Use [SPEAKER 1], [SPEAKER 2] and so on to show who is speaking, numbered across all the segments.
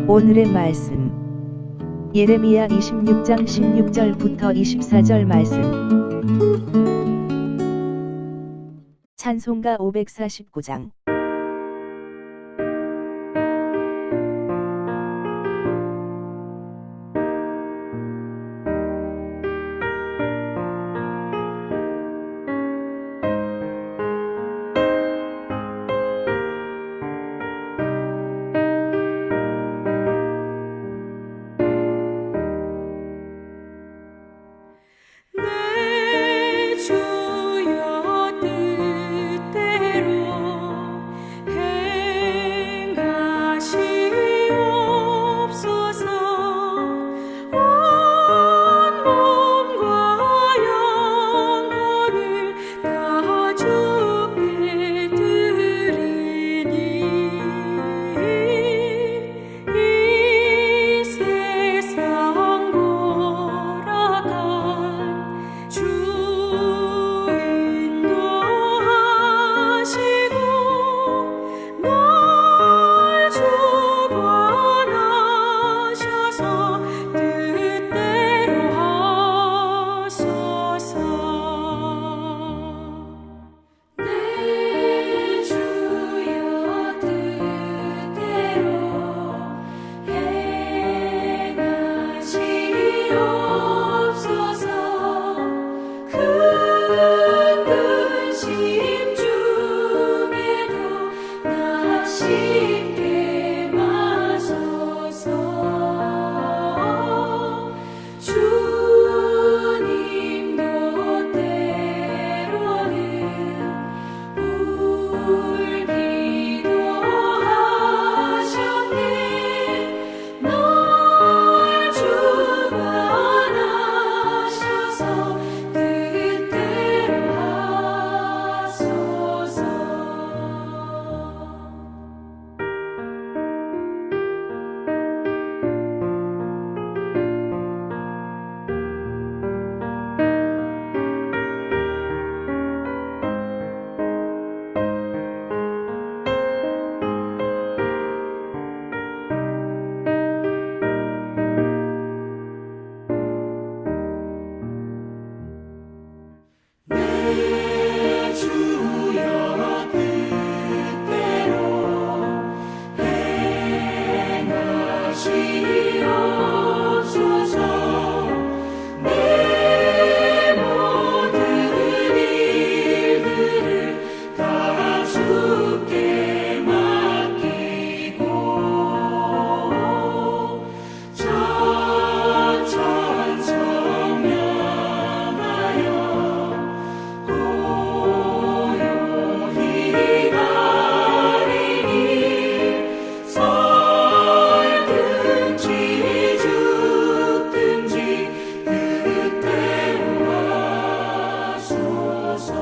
[SPEAKER 1] 오늘의 말씀 예레미야 26장 16절부터 24절 말씀. 찬송가 549장.
[SPEAKER 2] 내 주여 뜻대로 행하시옵소서. 온 몸과 영혼을 다 주께 드리니 이 세상 돌아간 주 인도하시고 널 주관하셔서 뜻대로 하소서. 내 주여 뜻대로 행하시옵소서. 큰 근심 중에도 나 쉽게 마소서. 주님도 때로는 울기도 하셨네. 널 주관하셔서 뜻대로 하소서. 내 주여 뜻대로 행하시옵소서. 내 모든 일들을 다 주께 맡기고 찬찬성명하여 고요히 가리니 살든지 죽든지 뜻대로 하소서.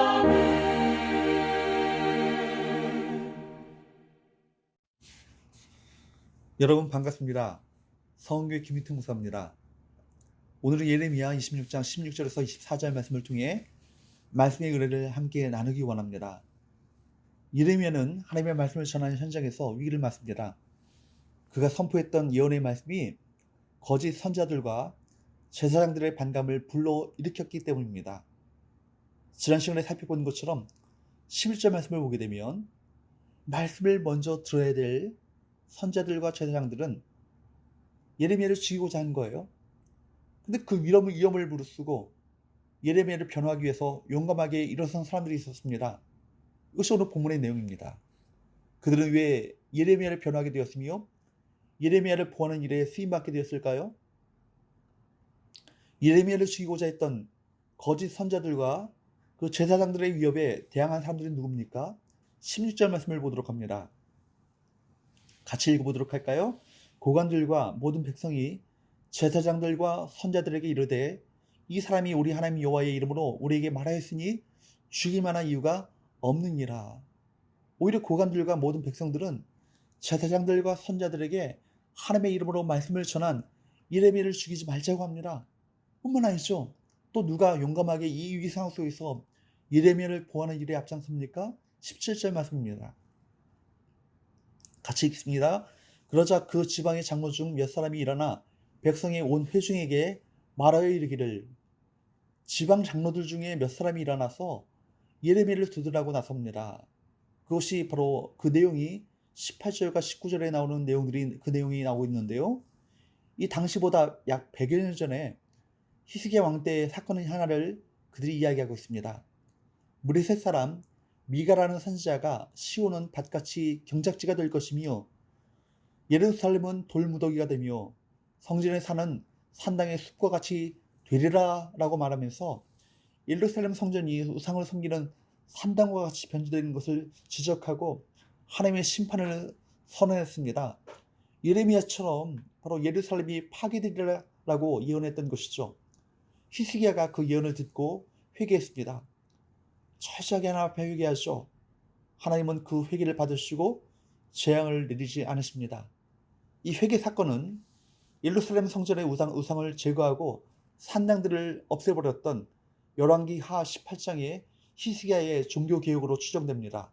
[SPEAKER 2] 아멘.
[SPEAKER 3] 여러분 반갑습니다. 서원교회 김희태 목사입니다. 오늘은 예레미야 26장 16절에서 24절 말씀을 통해 말씀의 의뢰를 함께 나누기 원합니다. 예레미야는 하나님의 말씀을 전하는 현장에서 위기를 맞습니다. 그가 선포했던 예언의 말씀이 거짓 선자들과 제사장들의 반감을 불러일으켰기 때문입니다. 지난 시간에 살펴본 것처럼 11절 말씀을 보게 되면 말씀을 먼저 들어야 될 선자들과 제사장들은 예레미야를 죽이고자 한 거예요. 근데 그 위험을 무릅쓰고 예레미야를 변호하기 위해서 용감하게 일어선 사람들이 있었습니다. 이것이 오늘 본문의 내용입니다. 그들은 왜 예레미야를 변호하게 되었으며 예레미야를 보호하는 일에 쓰임받게 되었을까요? 예레미야를 죽이고자 했던 거짓 선자들과 그 제사장들의 위협에 대항한 사람들이 누굽니까? 16절 말씀을 보도록 합니다. 같이 읽어보도록 할까요? 고관들과 모든 백성이 제사장들과 선자들에게 이르되 이 사람이 우리 하나님 여호와의 이름으로 우리에게 말하였으니 죽일 만한 이유가 없느니라. 오히려 고관들과 모든 백성들은 제사장들과 선자들에게 하나님의 이름으로 말씀을 전한 예레미야를 죽이지 말자고 합니다. 뿐만 아니죠. 또 누가 용감하게 이 위기 상황 속에서 예레미야를 보호하는 일에 앞장섭니까? 17절 말씀입니다. 같이 읽습니다. 그러자 그 지방의 장로 중 몇 사람이 일어나 백성의 온 회중에게 말하여 이르기를, 지방 장로들 중에 몇 사람이 일어나서 예레미야를 두드라고 나섭니다. 그것이 바로 그 내용이 18절과 19절에 나오는 그 내용이 나오고 있는데요. 이 당시보다 약 100여 년 전에 히스기야 왕 때의 사건 하나를 그들이 이야기하고 있습니다. 무리셋 사람 미가라는 선지자가 시온은 밭같이 경작지가 될 것이며 예루살렘은 돌무더기가 되며 성전에 사는 산당의 숲과 같이 되리라 라고 말하면서 예루살렘 성전이 우상을 섬기는 산당과 같이 변질되는 것을 지적하고 하나님의 심판을 선언했습니다. 예레미야처럼 바로 예루살렘이 파괴되리라고 예언했던 것이죠. 히스기야가 그 예언을 듣고 회개했습니다. 철저하게 하나님 앞에 회개하죠. 하나님은 그 회개를 받으시고 재앙을 내리지 않으십니다. 이 회개 사건은 예루살렘 성전의 우상을 제거하고 산당들을 없애버렸던 열왕기 하 18장의 히스기야의 종교개혁으로 추정됩니다.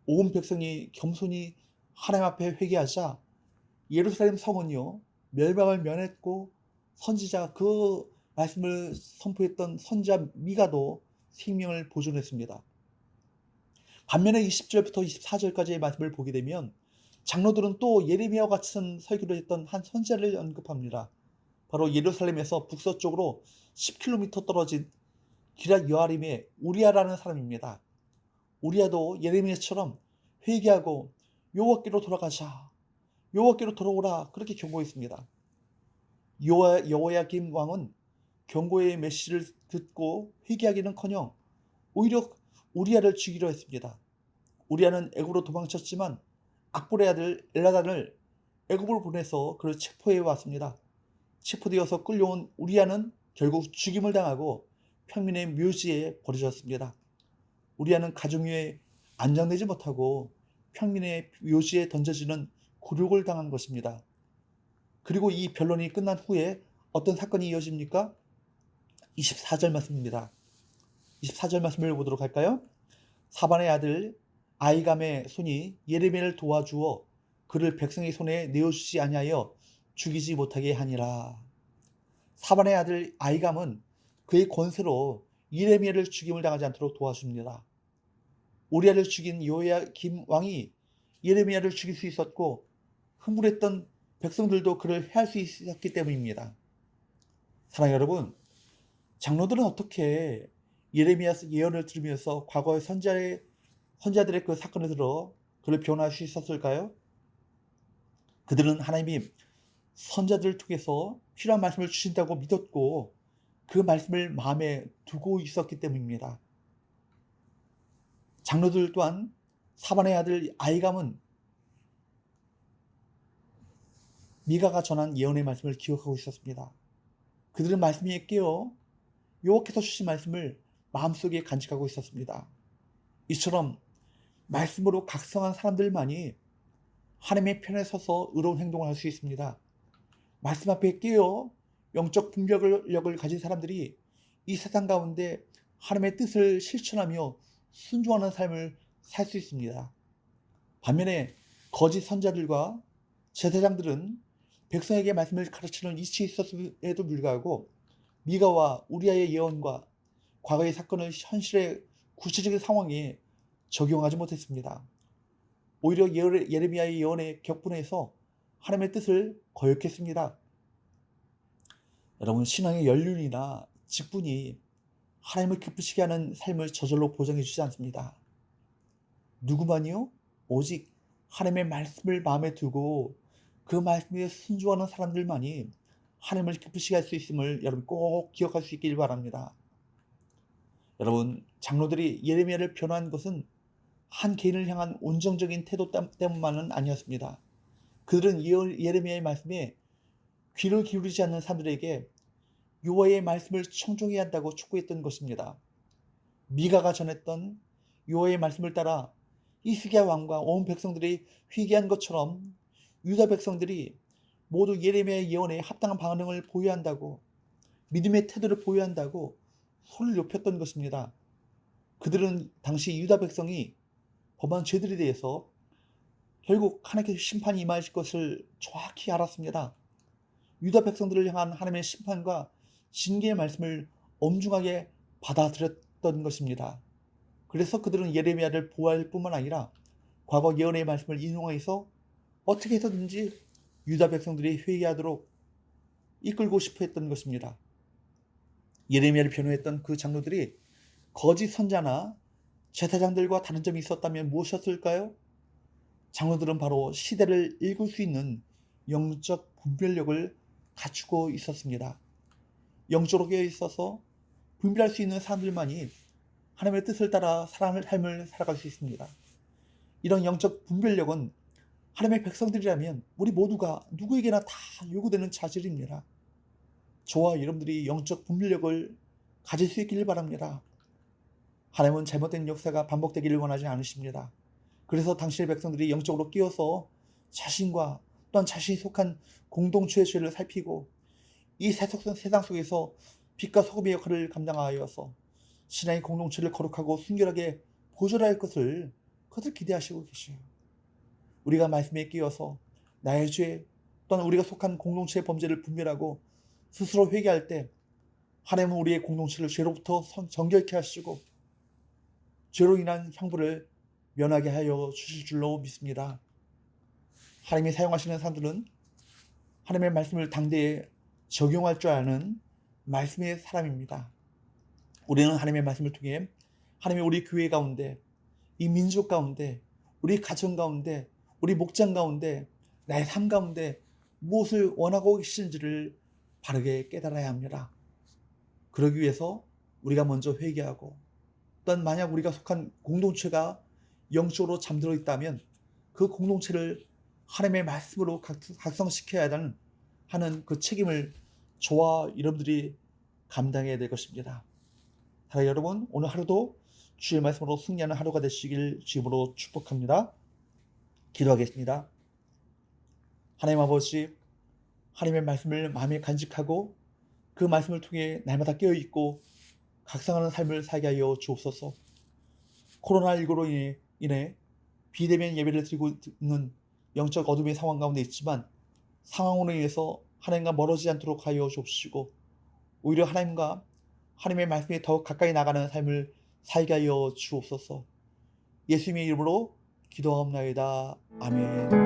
[SPEAKER 3] 온 백성이 겸손히 하나님 앞에 회개하자 예루살렘 성은요 멸망을 면했고 선지자 그 말씀을 선포했던 선지자 미가도 생명을 보존했습니다. 반면에 20절부터 24절까지의 말씀을 보게 되면 장로들은 또 예레미야와 같은 설교를 했던 한 선지자를 언급합니다. 바로 예루살렘에서 북서쪽으로 10km 떨어진 기럇 여아림의 우리야라는 사람입니다. 우리야도 예레미야처럼 회개하고 여호와께로 돌아가자, 여호와께로 돌아오라 그렇게 경고했습니다. 여호야김 왕은 경고의 메시지를 듣고 회개하기는커녕 오히려 우리야를 죽이려 했습니다. 우리야는 애굽으로 도망쳤지만 악볼의 아들 엘라단을 애굽으로 보내서 그를 체포해 왔습니다. 체포되어서 끌려온 우리야는 결국 죽임을 당하고 평민의 묘지에 버려졌습니다. 우리야는 가족 위에 안장되지 못하고 평민의 묘지에 던져지는 굴욕을 당한 것입니다. 그리고 이 변론이 끝난 후에 어떤 사건이 이어집니까? 24절 말씀입니다. 24절 말씀을 보도록 할까요? 사반의 아들 아이감의 손이 예레미야를 도와주어 그를 백성의 손에 내어주지 아니하여 죽이지 못하게 하니라. 사반의 아들 아이감은 그의 권세로 예레미야를 죽임을 당하지 않도록 도와줍니다. 우리야를 죽인 여호야김 왕이 예레미야를 죽일 수 있었고 흥분했던 백성들도 그를 해할 수 있었기 때문입니다. 사랑하는 여러분, 장로들은 어떻게 예레미야 예언을 들으면서 과거의 선지자들의 그 사건을 들어 그를 변화할 수 있었을까요? 그들은 하나님이 선지자들을 통해서 필요한 말씀을 주신다고 믿었고 그 말씀을 마음에 두고 있었기 때문입니다. 장로들 또한 사반의 아들 아이감은 미가가 전한 예언의 말씀을 기억하고 있었습니다. 그들은 말씀에 깨어 여호와께서 주신 말씀을 마음속에 간직하고 있었습니다. 이처럼 말씀으로 각성한 사람들만이 하나님의 편에 서서 의로운 행동을 할 수 있습니다. 말씀 앞에 깨어 영적 분별력을 가진 사람들이 이 세상 가운데 하나님의 뜻을 실천하며 순종하는 삶을 살 수 있습니다. 반면에 거짓 선자들과 제사장들은 백성에게 말씀을 가르치는 이치에 있었음에도 불구하고 미가와 우리야의 예언과 과거의 사건을 현실의 구체적인 상황에 적용하지 못했습니다. 오히려 예레미야의 예언에 격분해서 하나님의 뜻을 거역했습니다. 여러분, 신앙의 연륜이나 직분이 하나님을 기쁘시게 하는 삶을 저절로 보장해 주지 않습니다. 누구만이요? 오직 하나님의 말씀을 마음에 두고 그 말씀에 순종하는 사람들만이 하나님을 기쁘시게 할 수 있음을 여러분 꼭 기억할 수 있길 바랍니다. 여러분, 장로들이 예레미야를 변호한 것은 한 개인을 향한 온정적인 태도 때문만은 아니었습니다. 그들은 예레미야의 말씀에 귀를 기울이지 않는 사람들에게 여호와의 말씀을 청종해야 한다고 촉구했던 것입니다. 미가가 전했던 여호와의 말씀을 따라 히스기야 왕과 온 백성들이 회개한 것처럼 유다 백성들이 모두 예레미야의 예언에 합당한 반응을 보여야 한다고, 믿음의 태도를 보여야 한다고 소리를 높였던 것입니다. 그들은 당시 유다 백성이 범한 죄들에 대해서 결국 하나님께서 심판이 임하실 것을 정확히 알았습니다. 유다 백성들을 향한 하나님의 심판과 징계의 말씀을 엄중하게 받아들였던 것입니다. 그래서 그들은 예레미야를 보호할 뿐만 아니라 과거 예언의 말씀을 인용해서 어떻게 해서든지 유다 백성들이 회개하도록 이끌고 싶어 했던 것입니다. 예레미야를 변호했던 그 장로들이 거짓 선자나 제사장들과 다른 점이 있었다면 무엇이었을까요? 장로들은 바로 시대를 읽을 수 있는 영적 분별력을 갖추고 있었습니다. 영적으로 깨어 있어서 분별할 수 있는 사람들만이 하나님의 뜻을 따라 삶을 살아갈 수 있습니다. 이런 영적 분별력은 하나님의 백성들이라면 우리 모두가 누구에게나 다 요구되는 자질입니다. 저와 여러분들이 영적 분별력을 가질 수 있기를 바랍니다. 하나님은 잘못된 역사가 반복되기를 원하지 않으십니다. 그래서 당신의 백성들이 영적으로 깨어서 자신과 또한 자신이 속한 공동체의 죄를 살피고 이 세상 속에서 빛과 소금의 역할을 감당하여서 신앙의 공동체를 거룩하고 순결하게 보존할 것을 그것을 기대하시고 계셔요. 우리가 말씀에 끼어서 나의 죄 또는 우리가 속한 공동체의 범죄를 분별하고 스스로 회개할 때 하나님은 우리의 공동체를 죄로부터 정결케 하시고 죄로 인한 형벌을 면하게 하여 주실 줄로 믿습니다. 하나님이 사용하시는 사람들은 하나님의 말씀을 당대에 적용할 줄 아는 말씀의 사람입니다. 우리는 하나님의 말씀을 통해 하나님이 우리 교회 가운데, 이 민족 가운데, 우리 가정 가운데, 우리 목장 가운데, 나의 삶 가운데 무엇을 원하고 계시는지를 바르게 깨달아야 합니다. 그러기 위해서 우리가 먼저 회개하고, 또한 만약 우리가 속한 공동체가 영적으로 잠들어 있다면 그 공동체를 하나님의 말씀으로 각성시켜야 하는 그 책임을 저와 여러분들이 감당해야 될 것입니다. 사랑하는 여러분, 오늘 하루도 주의 말씀으로 승리하는 하루가 되시길 주님으로 축복합니다. 기도하겠습니다. 하나님 아버지, 하나님의 말씀을 마음에 간직하고 그 말씀을 통해 날마다 깨어있고 각성하는 삶을 살게 하여 주옵소서. 코로나19로 인해 비대면 예배를 드리고 있는 영적 어둠의 상황 가운데 있지만 상황으로 인해서 하나님과 멀어지지 않도록 하여 주옵시고 오히려 하나님과 하나님의 말씀에 더 가까이 나가는 삶을 살게 하여 주옵소서. 예수님의 이름으로 기도하옵나이다. 아멘.